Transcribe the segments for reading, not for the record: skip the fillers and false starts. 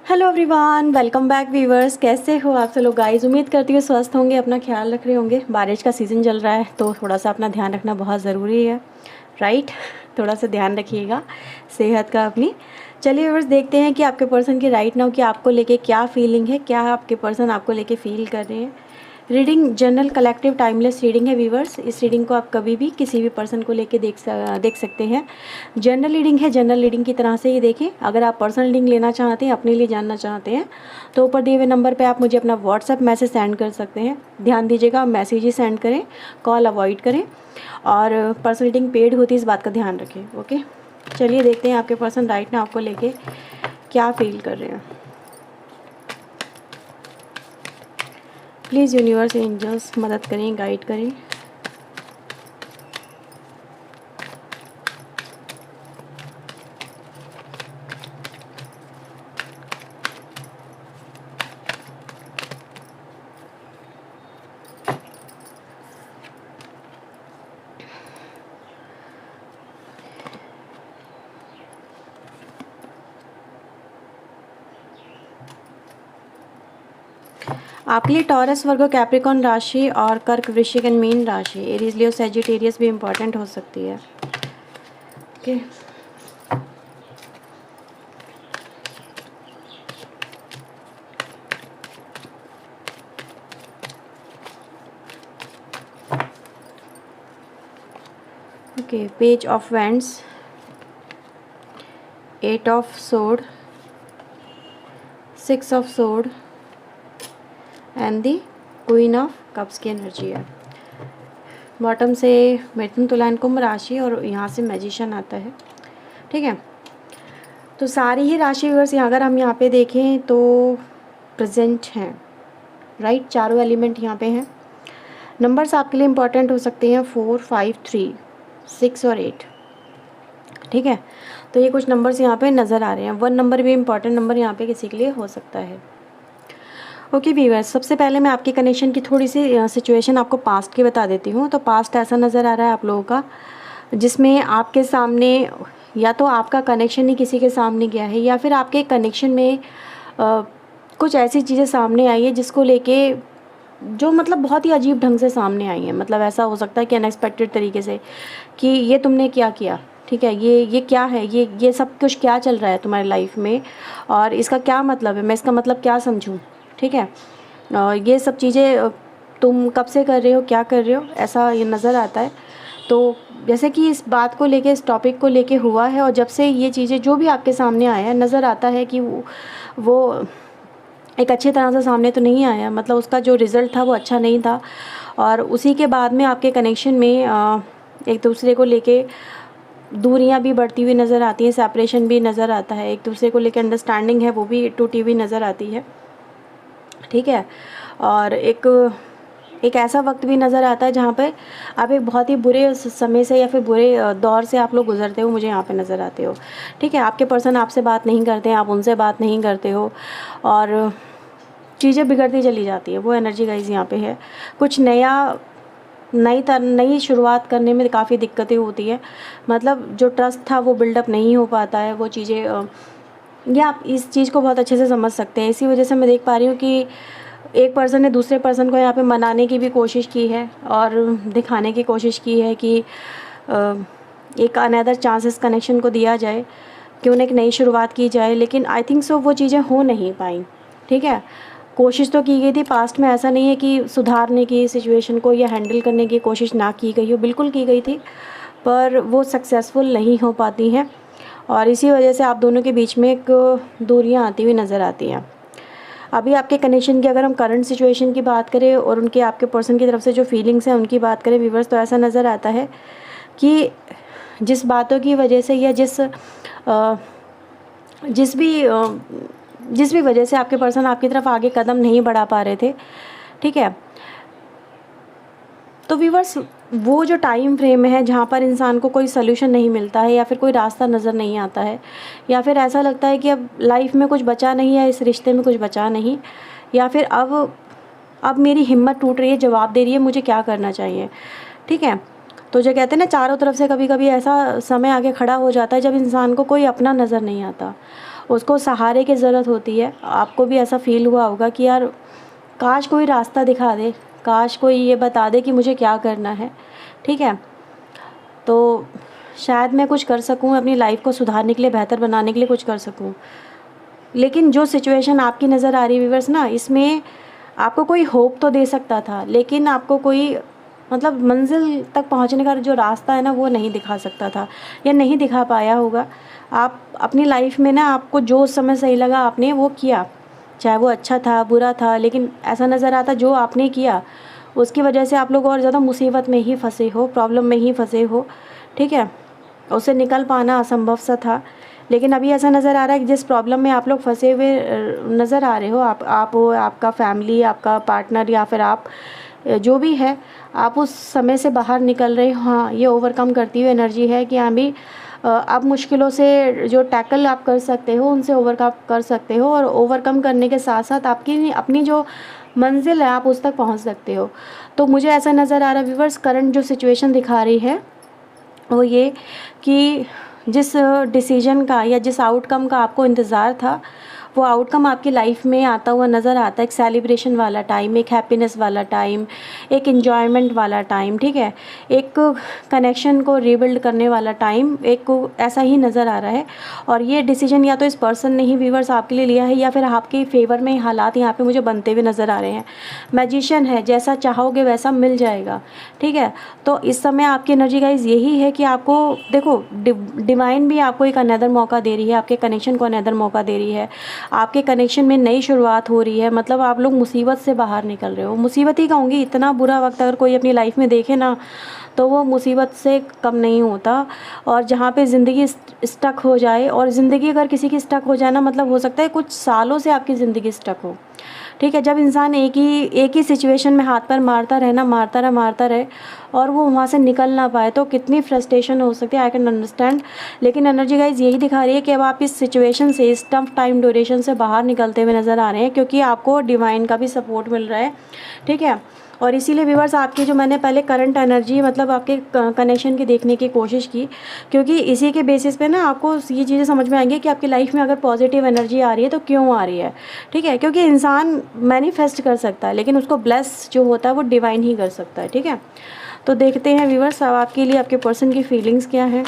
Hello everyone, welcome back viewers. कैसे हो आप सब लोग गाइस? उम्मीद करती हूँ स्वस्थ होंगे, अपना ख्याल रख रहे होंगे। बारिश का सीज़न चल रहा है तो थोड़ा सा अपना ध्यान रखना बहुत ज़रूरी है, राइट? थोड़ा सा ध्यान रखिएगा सेहत का अपनी। चलिए व्यूवर्स, देखते हैं कि आपके पर्सन की राइट नाउ कि आपको लेके क्या फीलिंग है, क्या आपके पर्सन आपको लेके फील कर रहे हैं। Reading general collective timeless reading है व्यूवर्स। इस रीडिंग को आप कभी भी किसी भी पर्सन को लेके देख सकते हैं। जनरल रीडिंग है, जनरल रीडिंग की तरह से ही देखें। अगर आप पर्सनल रीडिंग लेना चाहते हैं, अपने लिए जानना चाहते हैं, तो ऊपर दिए हुए नंबर पे आप मुझे अपना व्हाट्सएप मैसेज सेंड कर सकते हैं। ध्यान दीजिएगा, मैसेज ही सेंड करें, कॉल अवॉइड करें। और पर्सनल रीडिंग पेड होती है, इस बात का ध्यान रखें। ओके, चलिए देखते हैं आपके पर्सन राइट ना आपको लेके क्या फील कर रहे हैं। प्लीज़ यूनिवर्स एंजल्स मदद करें, गाइड करें। आपके लिए टॉरस, वर्गो, कैप्रिकॉन राशि और कर्क, वृश्चिक एंड मीन राशि, एरीज, लियो, सैजिटेरियस भी इम्पॉर्टेंट हो सकती है। Okay, okay. Page of wands, 8 of सोड, 6 ऑफ सोड and the queen of cups की एनर्जी है। बॉटम से मिथुन, तुला एंड कुंभ राशि और यहाँ से मैजिशियन आता है। ठीक है, तो सारी ही राशि व्यूअर्स अगर हम यहाँ पे देखें तो प्रेजेंट हैं, राइट? चारों एलिमेंट यहाँ पे हैं। नंबर्स आपके लिए इम्पॉर्टेंट हो सकते हैं 4, 5, 3, 6 और 8। ठीक है, तो ये कुछ नंबर्स यहाँ पे नज़र आ रहे हैं। 1 नंबर भी इम्पॉर्टेंट नंबर यहाँ पे किसी के लिए हो सकता है। ओके व्यूअर्स, सबसे पहले मैं आपके कनेक्शन की थोड़ी सी सिचुएशन आपको पास्ट की बता देती हूँ। तो पास्ट ऐसा नज़र आ रहा है आप लोगों का, जिसमें आपके सामने या तो आपका कनेक्शन ही किसी के सामने गया है, या फिर आपके कनेक्शन में कुछ ऐसी चीज़ें सामने आई है जिसको लेके जो मतलब बहुत ही अजीब ढंग से सामने आई हैं। मतलब ऐसा हो सकता है कि अनएक्सपेक्टेड तरीके से कि ये तुमने क्या किया, ठीक है, ये क्या है, ये सब कुछ क्या चल रहा है तुम्हारी लाइफ में और इसका क्या मतलब है, मैं इसका मतलब क्या समझूं। ठीक है, ये सब चीज़ें तुम कब से कर रहे हो, क्या कर रहे हो, ऐसा ये नज़र आता है। तो जैसे कि इस बात को लेके, इस टॉपिक को लेके हुआ है, और जब से ये चीज़ें जो भी आपके सामने आया है, नज़र आता है कि वो एक अच्छी तरह से सामने तो नहीं आया। मतलब उसका जो रिज़ल्ट था वो अच्छा नहीं था, और उसी के बाद में आपके कनेक्शन में एक दूसरे को लेके दूरियां भी बढ़ती हुई नज़र आती हैं, सेपरेशन भी नज़र आता है, एक दूसरे को लेके अंडरस्टैंडिंग है वो भी टूटी हुई नज़र आती है। ठीक है, और एक ऐसा वक्त भी नज़र आता है जहाँ पे आप एक बहुत ही बुरे समय से या फिर बुरे दौर से आप लोग गुजरते हो, मुझे यहाँ पे नज़र आते हो। ठीक है, आपके पर्सन आपसे बात नहीं करते हैं, आप उनसे बात नहीं करते हो, और चीज़ें बिगड़ती चली जाती है। वो एनर्जी गाइस यहाँ पे है। कुछ नई शुरुआत करने में काफ़ी दिक्कतें होती है। मतलब जो ट्रस्ट था वो बिल्डअप नहीं हो पाता है, वो चीज़ें या आप इस चीज़ को बहुत अच्छे से समझ सकते हैं। इसी वजह से मैं देख पा रही हूँ कि एक पर्सन ने दूसरे पर्सन को यहाँ पे मनाने की भी कोशिश की है और दिखाने की कोशिश की है कि एक अनदर चांसेस कनेक्शन को दिया जाए, कि उन्हें एक नई शुरुआत की जाए, लेकिन आई थिंक सो वो चीज़ें हो नहीं पाई। ठीक है, कोशिश तो की गई थी पास्ट में, ऐसा नहीं है कि सुधारने की सिचुएशन को या हैंडल करने की कोशिश ना की गई हो, बिल्कुल की गई थी, पर वो सक्सेसफुल नहीं हो पाती हैं, और इसी वजह से आप दोनों के बीच में एक दूरियां आती हुई नज़र आती हैं। अभी आपके कनेक्शन की अगर हम करंट सिचुएशन की बात करें और उनके आपके पर्सन की तरफ से जो फीलिंग्स हैं उनकी बात करें व्यूअर्स, तो ऐसा नज़र आता है कि जिस बातों की वजह से या जिस भी वजह से आपके पर्सन आपकी तरफ आगे कदम नहीं बढ़ा पा रहे थे, ठीक है, तो व्यूअर्स वो जो टाइम फ्रेम है जहाँ पर इंसान को कोई सल्यूशन नहीं मिलता है या फिर कोई रास्ता नज़र नहीं आता है, या फिर ऐसा लगता है कि अब लाइफ में कुछ बचा नहीं है, इस रिश्ते में कुछ बचा नहीं, या फिर अब मेरी हिम्मत टूट रही है, जवाब दे रही है, मुझे क्या करना चाहिए। ठीक है, तो जो कहते हैं ना, चारों तरफ से कभी कभी ऐसा समय आके खड़ा हो जाता है जब इंसान को कोई अपना नज़र नहीं आता, उसको सहारे की ज़रूरत होती है। आपको भी ऐसा फ़ील हुआ होगा कि यार काश कोई रास्ता दिखा दे, काश कोई ये बता दे कि मुझे क्या करना है, ठीक है। तो शायद मैं कुछ कर सकूं, अपनी लाइफ को सुधारने के लिए, बेहतर बनाने के लिए कुछ कर सकूं। लेकिन जो सिचुएशन आपकी नज़र आ रही है व्यूअर्स ना, इसमें आपको कोई होप तो दे सकता था, लेकिन आपको कोई मतलब मंजिल तक पहुंचने का जो रास्ता है ना वो नहीं दिखा सकता था, या नहीं दिखा पाया होगा। आप अपनी लाइफ में ना, आपको जो समय सही लगा आपने वो किया, चाहे वो अच्छा था बुरा था, लेकिन ऐसा नज़र आता जो आपने किया उसकी वजह से आप लोग और ज़्यादा मुसीबत में ही फंसे हो, प्रॉब्लम में ही फंसे हो, ठीक है। उससे निकल पाना असंभव सा था। लेकिन अभी ऐसा नज़र आ रहा है कि जिस प्रॉब्लम में आप लोग फंसे हुए नज़र आ रहे हो, आप हो, आपका फैमिली, आपका पार्टनर, या फिर आप जो भी है, आप उस समय से बाहर निकल रहे हो। हाँ, ये ओवरकम करती हुई एनर्जी है कि हाँ भी आप मुश्किलों से जो टैकल आप कर सकते हो उनसे ओवरकम कर सकते हो, और ओवरकम करने के साथ साथ आपकी अपनी जो मंजिल है आप उस तक पहुंच सकते हो। तो मुझे ऐसा नज़र आ रहा है व्यूअर्स, करंट जो सिचुएशन दिखा रही है वो ये कि जिस डिसीजन का या जिस आउटकम का आपको इंतज़ार था, वो आउटकम आपकी लाइफ में आता हुआ नज़र आता है। एक सेलिब्रेशन वाला टाइम, एक हैप्पीनेस वाला टाइम, एक एन्जॉयमेंट वाला टाइम, ठीक है, एक कनेक्शन को रीबिल्ड करने वाला टाइम, एक ऐसा ही नज़र आ रहा है। और ये डिसीजन या तो इस पर्सन ने ही व्यूअर्स आपके लिए लिया है, या फिर आपके फेवर में हालात यहाँ पे मुझे बनते हुए नज़र आ रहे हैं। मैजिशियन है, जैसा चाहोगे वैसा मिल जाएगा, ठीक है। तो इस समय आपकी एनर्जी गाइज यही है कि आपको देखो, डिवाइन भी आपको एक अनदर मौका दे रही है, आपके कनेक्शन को अनदर मौका दे रही है, आपके कनेक्शन में नई शुरुआत हो रही है। मतलब आप लोग मुसीबत से बाहर निकल रहे हो। मुसीबत ही कहूँगी, इतना बुरा वक्त अगर कोई अपनी लाइफ में देखे ना तो वो मुसीबत से कम नहीं होता। और जहाँ पे ज़िंदगी स्टक हो जाए, और ज़िंदगी अगर किसी की स्टक हो जाए ना, मतलब हो सकता है कुछ सालों से आपकी ज़िंदगी स्टक हो, ठीक है। जब इंसान एक ही सिचुएशन में हाथ पर मारता रहे और वो वहाँ से निकल ना पाए तो कितनी फ्रस्ट्रेशन हो सकती है, आई कैन अंडरस्टैंड। लेकिन एनर्जी गाइज यही दिखा रही है कि अब आप इस सिचुएशन से, इस टफ टाइम ड्यूरेशन से बाहर निकलते हुए नज़र आ रहे हैं, क्योंकि आपको डिवाइन का भी सपोर्ट मिल रहा है, ठीक है। और इसीलिए व्यूअर्स, आपकी जो मैंने पहले करंट एनर्जी मतलब आपके कनेक्शन की देखने की कोशिश की, क्योंकि इसी के बेसिस पे ना आपको ये चीज़ें समझ में आएंगी कि आपकी लाइफ में अगर पॉजिटिव एनर्जी आ रही है तो क्यों आ रही है, ठीक है। क्योंकि इंसान मैनिफेस्ट कर सकता है, लेकिन उसको ब्लेस जो होता है वो डिवाइन ही कर सकता है, ठीक है। तो देखते हैं व्यूअर्स, अब आपके लिए आपके पर्सन की फीलिंग्स क्या है।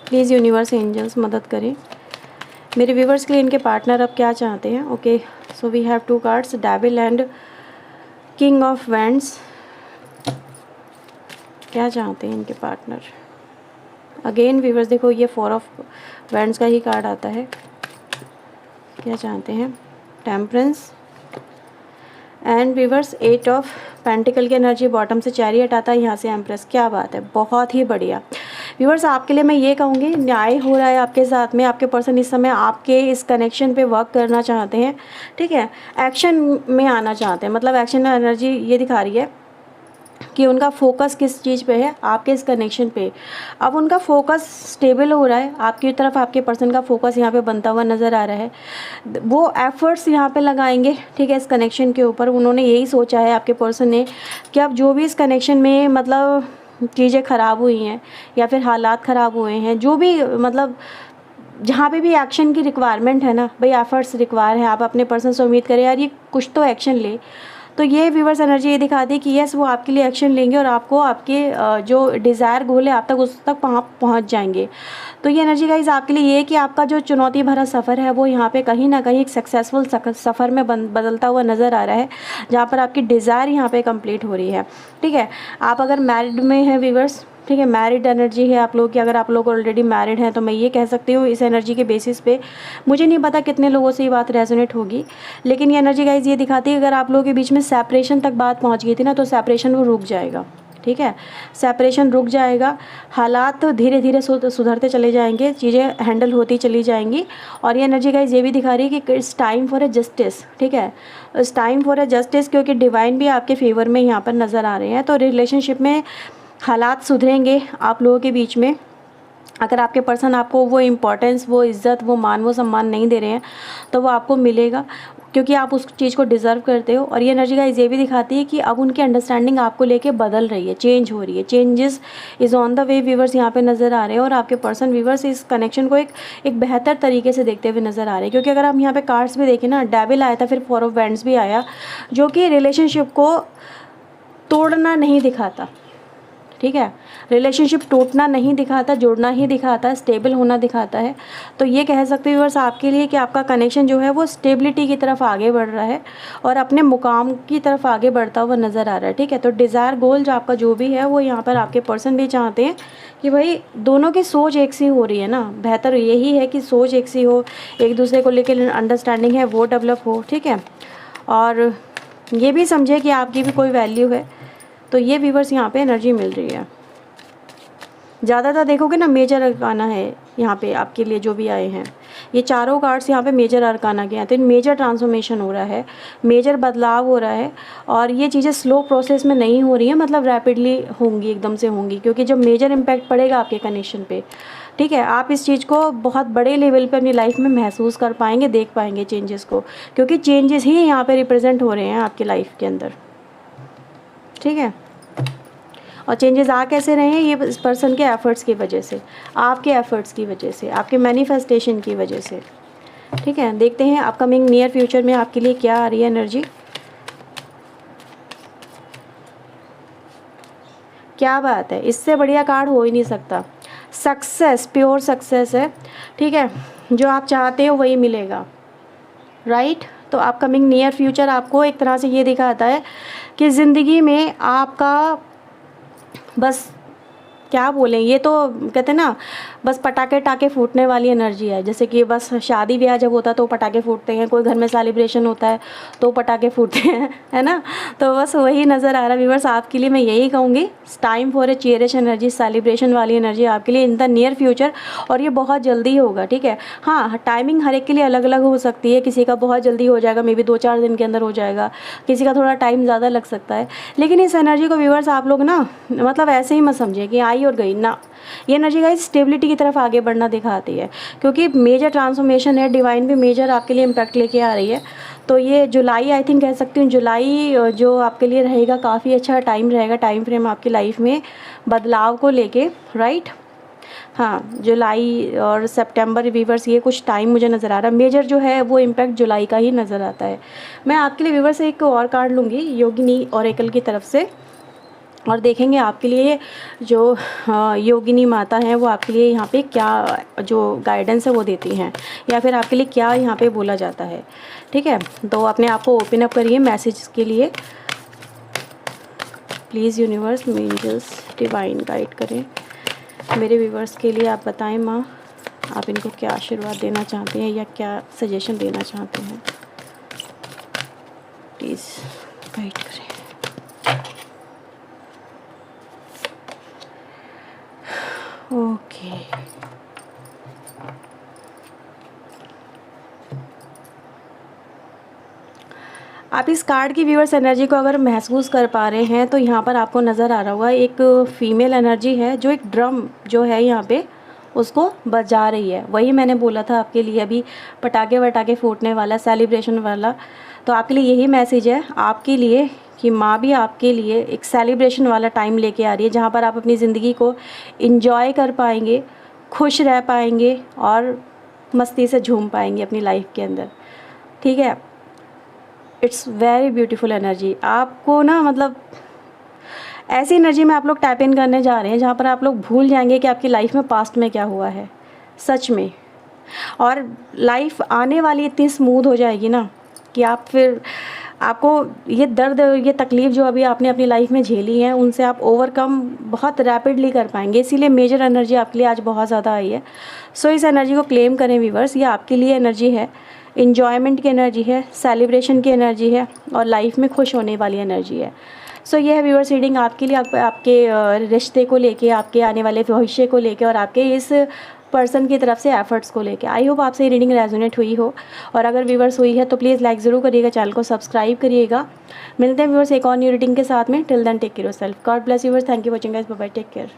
प्लीज़ यूनिवर्स एंजल्स मदद करें मेरे व्यूवर्स के लिए, इनके पार्टनर अब क्या चाहते हैं। Okay, so we have 2 cards, devil and king of wands. क्या चाहते हैं इनके पार्टनर। अगेन व्यूवर्स देखो, ये 4 ऑफ वैंड्स का ही कार्ड आता है। क्या चाहते हैं, temperance and viewers 8 of pentacle की एनर्जी, बॉटम से चैरियट आता है, यहाँ से एम्प्रेस। क्या बात है, बहुत ही बढ़िया व्यूवर्स। आपके लिए मैं ये कहूँगी, न्याय हो रहा है आपके साथ में। आपके पर्सन इस समय आपके इस कनेक्शन पे वर्क करना चाहते हैं, ठीक है, एक्शन में आना चाहते हैं। मतलब एक्शन एनर्जी ये दिखा रही है कि उनका फोकस किस चीज़ पे है, आपके इस कनेक्शन पे। अब उनका फोकस स्टेबल हो रहा है, आपकी तरफ आपके पर्सन का फोकस यहाँ पे बनता हुआ नज़र आ रहा है। वो एफर्ट्स यहाँ पे लगाएंगे, ठीक है, इस कनेक्शन के ऊपर। उन्होंने यही सोचा है आपके पर्सन ने कि अब जो भी इस कनेक्शन में मतलब चीज़ें ख़राब हुई हैं या फिर हालात ख़राब हुए हैं, जो भी मतलब जहाँ पे भी एक्शन की रिक्वायरमेंट है ना भाई, एफर्ट्स रिक्वायर है, आप अपने पर्सन से उम्मीद करें यार ये कुछ तो एक्शन ले। तो ये व्यूवर्स एनर्जी ये दिखाती है कि यस, वो आपके लिए एक्शन लेंगे और आपको आपके जो डिज़ायर गोल है आप तक उस तक पहुँच जाएंगे। तो ये एनर्जी गाइज आपके लिए ये है कि आपका जो चुनौती भरा सफ़र है वो यहाँ पे कहीं ना कहीं एक सक्सेसफुल सफ़र में बदलता हुआ नज़र आ रहा है, जहाँ पर आपकी डिज़ायर यहाँ पे कंप्लीट हो रही है, ठीक है। आप अगर मैरिड में हैं व्यूवर्स, ठीक है, मैरिड एनर्जी है आप लोग की। अगर आप लोग ऑलरेडी मैरिड हैं तो मैं ये कह सकती हूँ इस एनर्जी के बेसिस पे, मुझे नहीं पता कितने लोगों से ये बात रेजोनेट होगी, लेकिन ये एनर्जी गाइज ये दिखाती है अगर आप लोगों के बीच में सेपरेशन तक बात पहुँच गई थी ना, तो सेपरेशन वो रुक जाएगा, ठीक है। सेपरेशन रुक जाएगा, हालात धीरे धीरे सुधरते चले जाएंगे, चीज़ें हैंडल होती चली जाएंगी। और ये एनर्जी गाइज ये भी दिखा रही है कि it's time for a justice, ठीक है, it's time for a justice, क्योंकि डिवाइन भी आपके फेवर में यहाँ पर नज़र आ रहे हैं। तो रिलेशनशिप में हालात सुधरेंगे आप लोगों के बीच में। अगर आपके पर्सन आपको वो इम्पोर्टेंस, वो इज़्ज़त, वो मान, वो सम्मान नहीं दे रहे हैं तो वो आपको मिलेगा। क्योंकि आप उस चीज़ को डिज़र्व करते हो। और ये एनर्जी गाइस ये भी दिखाती है कि अब उनकी अंडरस्टैंडिंग आपको लेके बदल रही है, चेंज हो रही है, changes is on the way viewers यहाँ पे नज़र आ रहे हैं। और आपके पर्सन व्यूवर्स इस कनेक्शन को एक बेहतर तरीके से देखते हुए नज़र आ रहे हैं। क्योंकि अगर हम यहाँ पे कार्ड्स भी देखें ना, डेविल आया था, फिर 4 ऑफ वैंड्स भी आया, जो कि रिलेशनशिप को तोड़ना नहीं दिखाता, ठीक है, रिलेशनशिप टूटना नहीं दिखाता, जुड़ना ही दिखाता है, स्टेबल होना दिखाता है। तो ये कह सकते हैं व्यूअर्स आपके लिए कि आपका कनेक्शन जो है वो स्टेबिलिटी की तरफ आगे बढ़ रहा है और अपने मुकाम की तरफ आगे बढ़ता हुआ नज़र आ रहा है, ठीक है। तो डिज़ायर गोल जो आपका जो भी है वो यहाँ पर आपके पर्सन भी चाहते हैं कि भाई दोनों की सोच एक सी हो रही है ना, बेहतर यही है कि सोच एक सी हो, एक दूसरे को लेकर अंडरस्टैंडिंग है वो डेवलप हो, ठीक है। और ये भी समझे कि आपकी भी कोई वैल्यू है। तो ये व्यूवर्स यहाँ पे एनर्जी मिल रही है। ज़्यादातर देखोगे ना मेजर अरकाना है यहाँ पे आपके लिए जो भी आए हैं, ये चारों कार्ड्स यहाँ पे मेजर अरकाना के हैं। तो मेजर ट्रांसफॉर्मेशन हो रहा है, मेजर बदलाव हो रहा है और ये चीज़ें स्लो प्रोसेस में नहीं हो रही हैं, मतलब रैपिडली होंगी, एकदम से होंगी। क्योंकि जब मेजर इम्पैक्ट पड़ेगा आपके कनेक्शन पे, ठीक है, आप इस चीज़ को बहुत बड़े लेवल पे अपनी लाइफ में महसूस कर पाएंगे, देख पाएंगे चेंजेस को, क्योंकि चेंजेस ही यहाँ पे रिप्रेजेंट हो रहे हैं आपकी लाइफ के अंदर, ठीक है। और चेंजेस आ कैसे रहे हैं, ये इस पर्सन के एफर्ट्स की वजह से, आपके एफर्ट्स की वजह से, आपके मैनिफेस्टेशन की वजह से, ठीक है। देखते हैं अपकमिंग नियर फ्यूचर में आपके लिए क्या आ रही है एनर्जी। क्या बात है, इससे बढ़िया कार्ड हो ही नहीं सकता। सक्सेस, प्योर सक्सेस है, ठीक है, जो आप चाहते हो वही मिलेगा, राइट। तो अपकमिंग नियर फ्यूचर आपको एक तरह से ये दिखाता है कि ज़िंदगी में आपका बस क्या बोलें, ये तो कहते हैं ना बस पटाखे टाके फूटने वाली एनर्जी है। जैसे कि बस शादी ब्याह जब होता है तो पटाखे फूटते हैं, कोई घर में सेलिब्रेशन होता है तो पटाखे फूटते हैं, है ना। तो बस वही नज़र आ रहा है व्यूअर्स आपके लिए। मैं यही कहूँगी, time for a cherish energy, celebration वाली एनर्जी आपके लिए इन द नियर फ्यूचर, और ये बहुत जल्दी होगा, ठीक है। हाँ, टाइमिंग हर एक के लिए अलग अलग हो सकती है, किसी का बहुत जल्दी हो जाएगा, मे बी 2-4 दिन के अंदर हो जाएगा, किसी का थोड़ा टाइम ज़्यादा लग सकता है। लेकिन इस एनर्जी को व्यूअर्स आप लोग ना मतलब ऐसे ही मत समझिए कि आई और गई ना, ये एनर्जी गाइस स्टेबिलिटी की तरफ आगे बढ़ना दिखाती है। क्योंकि मेजर ट्रांसफॉर्मेशन है, डिवाइन भी मेजर आपके लिए इम्पैक्ट लेके आ रही है। तो ये जुलाई, आई थिंक कह सकती हूँ जुलाई जो आपके लिए रहेगा काफ़ी अच्छा टाइम रहेगा, टाइम फ्रेम आपकी लाइफ में बदलाव को लेके, राइट। हाँ, जुलाई और सितंबर व्यूअर्स ये कुछ टाइम मुझे नज़र आ रहा है। मेजर जो है वो इम्पैक्ट जुलाई का ही नज़र आता है। मैं आपके लिए व्यूअर्स एक और कार्ड लूँगी योगिनी ऑरेकल की तरफ से, और देखेंगे आपके लिए जो योगिनी माता हैं वो आपके लिए यहाँ पे क्या जो गाइडेंस है वो देती हैं, या फिर आपके लिए क्या यहाँ पे बोला जाता है, ठीक है। तो अपने आप को ओपन अप करिए मैसेज के लिए। Please universe, angels, divine guide करें मेरे व्यूवर्स के लिए। आप बताएं माँ, आप इनको क्या आशीर्वाद देना चाहते हैं या क्या सजेशन देना चाहते हैं, प्लीज़ गाइड करें। ओके, आप इस कार्ड की व्यूअर्स एनर्जी को अगर महसूस कर पा रहे हैं तो यहाँ पर आपको नज़र आ रहा होगा एक फीमेल एनर्जी है जो एक ड्रम जो है यहाँ पे उसको बजा रही है। वही मैंने बोला था आपके लिए अभी, पटाखे वटाखे फूटने वाला, सेलिब्रेशन वाला। तो आपके लिए यही मैसेज है आपके लिए कि माँ भी आपके लिए एक सेलिब्रेशन वाला टाइम लेके आ रही है, जहाँ पर आप अपनी ज़िंदगी को इंजॉय कर पाएंगे, खुश रह पाएंगे और मस्ती से झूम पाएंगे अपनी लाइफ के अंदर, ठीक है। It's very beautiful energy. आपको ना मतलब ऐसी एनर्जी में आप लोग टैप इन करने जा रहे हैं जहाँ पर आप लोग भूल जाएंगे कि आपकी लाइफ में पास्ट में क्या हुआ है, सच में। और लाइफ आने वाली इतनी स्मूथ हो जाएगी ना कि आप फिर आपको ये दर्द, ये तकलीफ़ जो अभी आपने अपनी लाइफ में झेली है उनसे आप ओवरकम बहुत रैपिडली कर पाएंगे। इसीलिए मेजर एनर्जी आपके लिए आज बहुत ज़्यादा आई है। सो इस एनर्जी को क्लेम करें व्यूअर्स, ये आपके लिए एनर्जी है, इंजॉयमेंट की एनर्जी है, सेलिब्रेशन की एनर्जी है और लाइफ में खुश होने वाली एनर्जी है। सो ये है व्यूअर्स रीडिंग आपके लिए, आपके रिश्ते को लेके, आपके आने वाले भविष्य को लेके और आपके इस पर्सन की तरफ से एफर्ट्स को लेके। आई होप आपसे ये रीडिंग रेजोनेट हुई हो, और अगर व्यूअर्स हुई है तो प्लीज़ लाइक ज़रूर करिएगा, चैनल को सब्सक्राइब करिएगा। मिलते हैं व्यूअर्स एक और न्यू रीडिंग के साथ में। Till then take care yourself, God bless viewers, thank you watching guys, bye bye, take care.